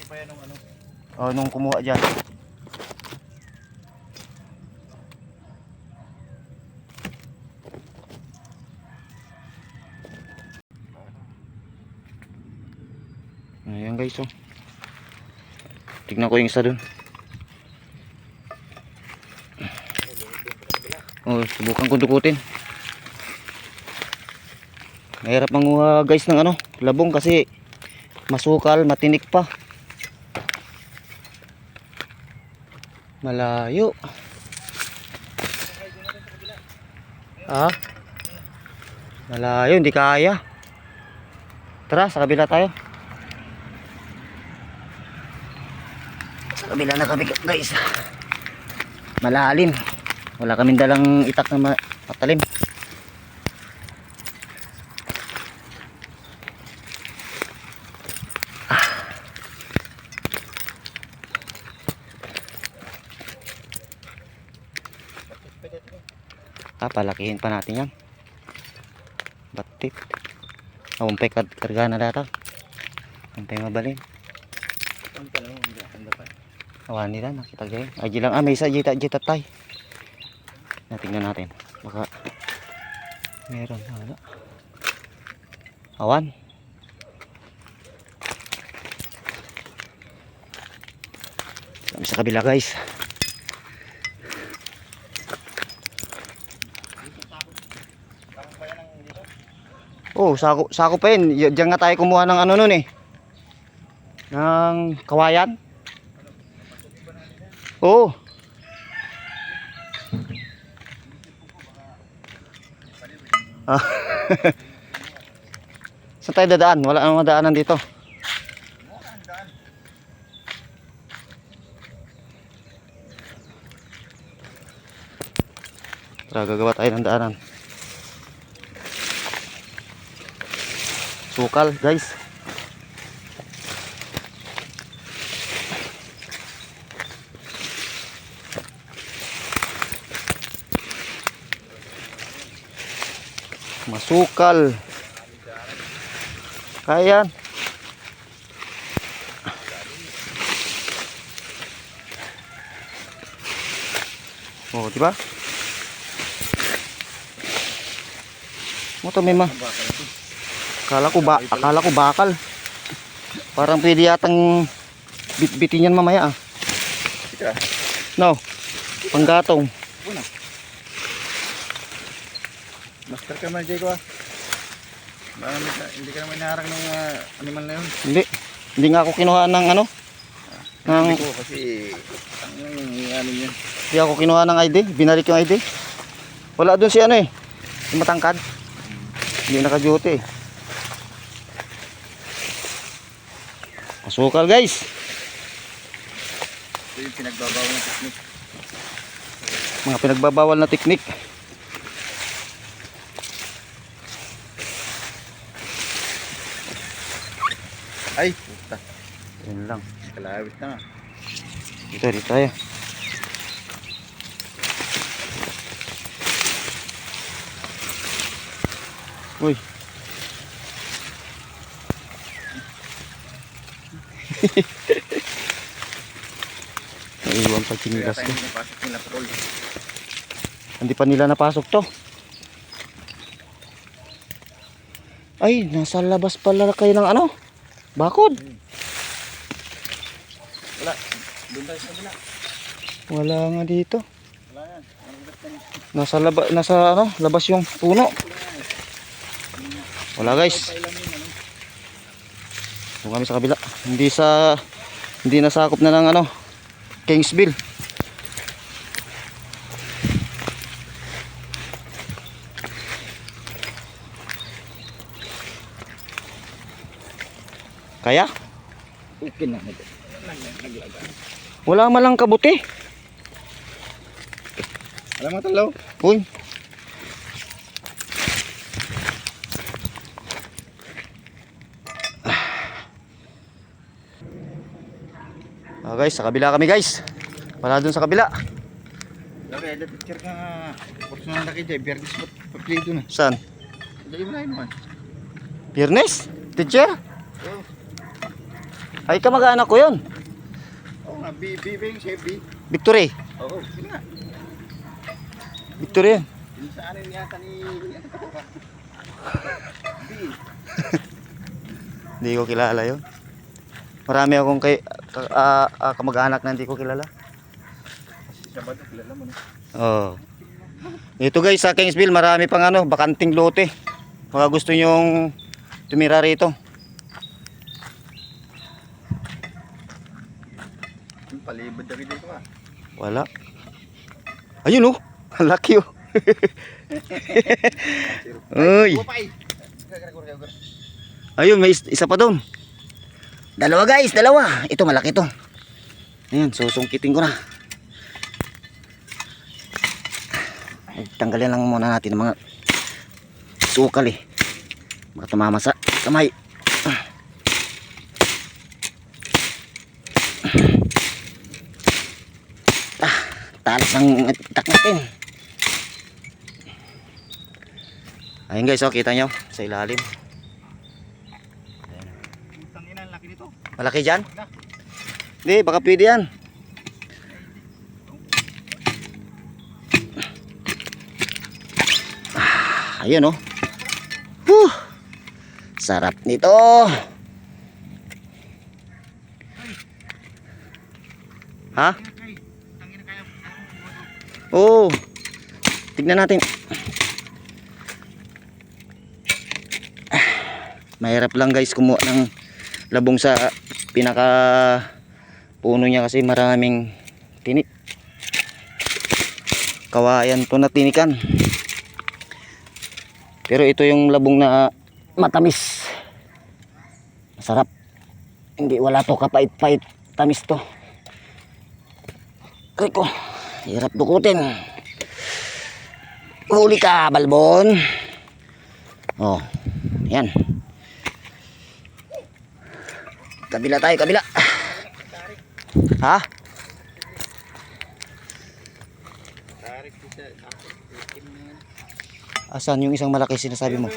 pa yan nung ano. Oh, nung kumuha dyan. Ayan guys, oh. Tignan ko yung isa dun. Oh, subukan kong dukutin. Mahirap manguha guys ng ano, labong kasi masukal, matinik pa. Malayo. Ah? Malayo, hindi kaya. Tara, sa kabila tayo. Sa kabila na kami guys. Malalim. Wala kaming dalang itak na matalim. Palakihin pa natin yan. Batit. Umpay karga na data. Umpay mabalin. Awan nila nakita gayon. Ay lang may isa jita tay. Natingnan natin. Baka meron wala. Awan. Kami sa kabila guys. Oh, sako pa yun. Diyan nga tayo kumuha ng ano nun eh. Ng kawayan. Oh. Ah. Saan tayo dadaan? Wala namang madaanan dito. Tara, gagawa tayo ng daanan. Sukal guys. Masukal. Kaya yan. Oh, diba? Mo to may akala ko bakal. Parang pwede yatang bitbitin yan mamaya ah. No. Panggatong. Master ka man, Jay ko ah. Hindi ka naman naharang ng animal na yun. Hindi nga ako kinuha ng ano. Hindi ko kasi ang ano yun. Hindi ako kinuha ng ID. Binalik yung ID. Wala dun si ano eh. Yung matangkad. Hindi naka-duty eh. Masukal guys. Ito yung pinagbabawal na teknik. Mga pinagbabawal na teknik. Ay, puta. Yun lang. Kalawit na nga. Dito tayo. Uy. Naiwan pa chinilas ko. Hindi pa nila napasok to. Ay, nasa labas pala kayo ng ano? Bakod. Wala. Doon tayo sa kabila. Wala nga dito. Wala yan. Nasa ano, labas yung puno. Wala guys. Doon kami sa kabila. Hindi nasakop na ng ano, Kingsville. Kaya? Okay na. Wala malang kabuti. Alam mo talo? Uy. Guys, sa kabila kami guys. Wala dun sa kabila. Lagi, ada picture ka. Personal na kayo, Biyernes pagplito na. Saan? Dali mo na yun man. Biyernes? Teacher? Ay, kamag-anak ko yun. Oo nga, B, Chef B. Victory. Oo, sino nga? Victory yan. Yung sa ano yata ni... B. Hindi ko kilala yun. Marami akong kamag-anak na hindi ko kilala. Si Sabado, kilala mo na. Oh. Ito guys, sa Kingsville, marami pang bakanting lote. Baka gusto nyong tumira rito. Yung palibad na rin dito ah. Wala. Ayun oh. Ang laki oh. Uy. Ayun, may isa pa doon. Dalawa guys, dalawa. Ito malaki to. Ayan, susungkitin ko na. Tanggalin lang muna natin ang mga sukal eh. Baka tumama sa kamay. Talas ang itak natin. Ayun guys, oh, kita nyo sa ilalim. Tanginan, laki nito. Malaki dyan? Hindi, baka pwede yan. Ayun oh. Sarap nito. Ha? Oo. Tignan natin. Mahirap lang guys kumuha ng labong sa pinaka puno niya kasi maraming tinik. Kawayan to na tinikan. Pero ito yung labong na matamis. Masarap. Hindi, wala to kapait-pait. Tamis to. Ay ko. Hirap dukutin. Huli ka, balbon. Oh. Yan. Kabila tayo, kabila. Ha? Asan yung isang malaki sinasabi mo?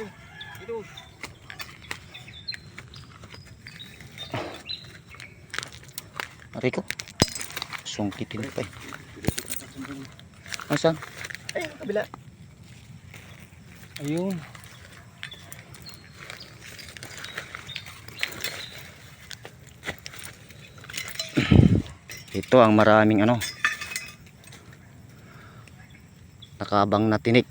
Ariko. Sungkitin pa eh. Asan? Ay, kabila. Ayun. Ito ang maraming nakabang na tinik.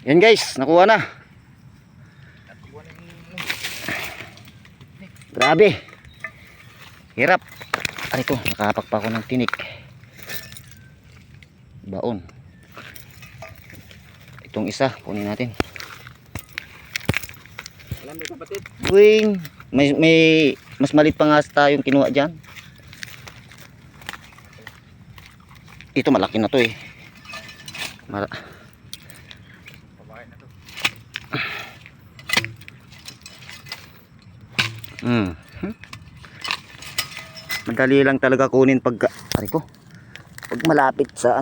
Yan guys, nakuha na. Grabe. Hirap. Ari ko, nakahapak pa ako ng tinik. Baon. Itong isa, kunin natin. Alam mo kapatid? Uwing, may mas malit pa nga tayong kinuha dyan. Ito malaki na to eh. Pabakain na to. Madali lang talaga kunin pag malapit sa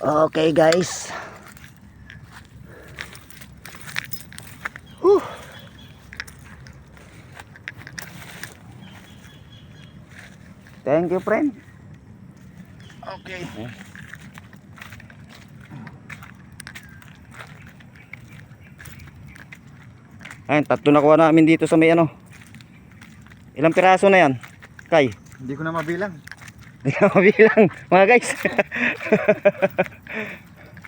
Okay guys. Thank you friend. Okay. Ayun, tatlo nakuha namin dito sa may Ilang piraso na yan? Kay? Hindi ko na mabilang. Hindi ka mabilang mga guys.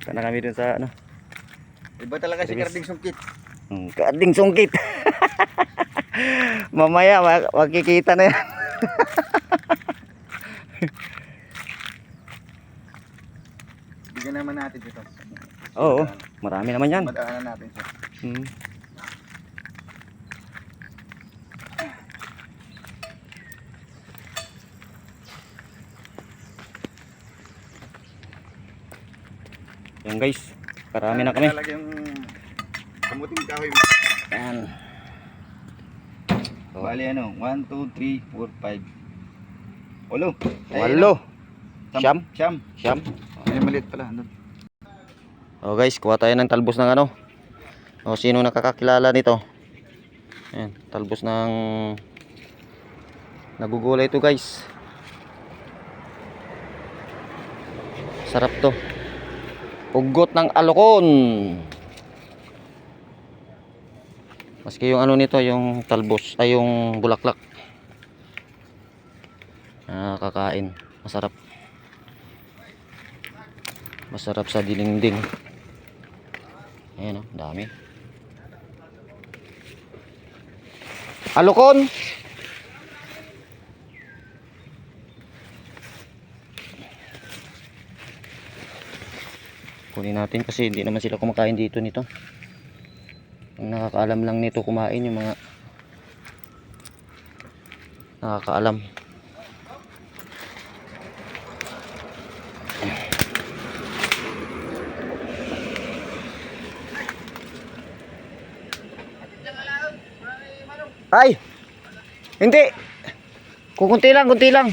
Kana kami dun sa Iba talaga si Karding Sungkit. Karding sungkit. Mamaya makikita na yan. Bigyan naman natin dito. Oo, marami naman yan. Madaanan natin siya. Yan guys, karami na kami. Lalagyan yung kamuting kahoy. Ayan. Oh. Bali ano, 1, 2, 3, 4, 5. Walo. Walo. Siyam. Siyam. Siyam. Ay, maliit pala. Ano? Oh guys, kuha tayo ng talbos ng ano. O sino nakakakilala nito? Ayan, talbos ng nagugulay ito guys. Sarap to. Ugot ng alokon. Maski yung ano nito, yung talbos ay yung bulaklak. Kakain. Masarap. Masarap sa dinding. Ayan o, dami. Alokon. Kunin natin kasi hindi naman sila kumakain dito nito. Ang nakakaalam lang nito kumain yung mga nakakaalam. Ay! Hindi! Kunti lang, kunti lang.